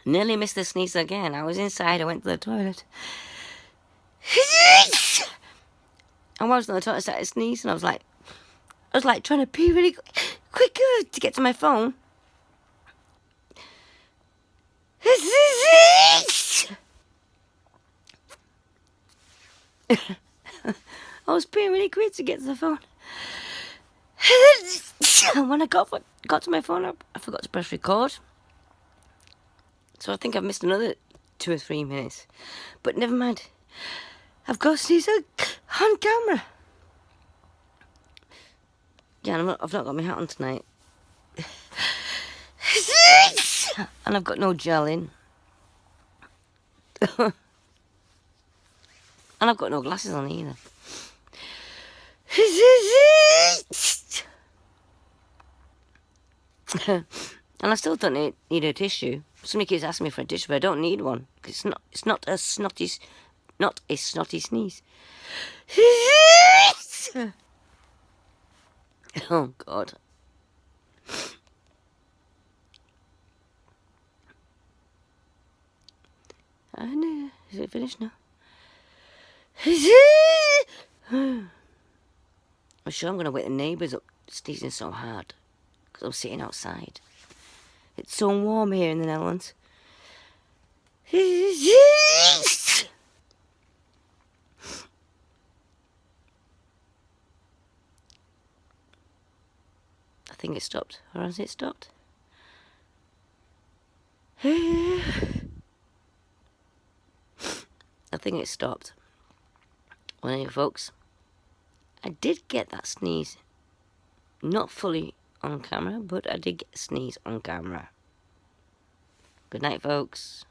Nearly missed the sneeze again. I was inside. I went to the toilet. And while I was in the toilet, I started sneezing. I was like trying to pee really quick to get to my phone. I was peeing really quick to get to the phone. And when I got to my phone, I forgot to press record. So I think I've missed another 2 or 3 minutes. But never mind. I've got to sneeze on camera. Yeah, I've not got my hat on tonight. And I've got no gel in. And I've got no glasses on either. And I still don't need a tissue. Somebody keeps asking me for a tissue, but I don't need one because it's not a snotty sneeze. Oh God. Is it finished now? I'm sure I'm going to wake the neighbours up sneezing so hard because I'm sitting outside. It's so warm here in the Netherlands. I think it stopped. Or has it stopped? I think it stopped. Well, anyway, folks, I did get that sneeze. Not fully on camera, but I did get a sneeze on camera. Good night, folks.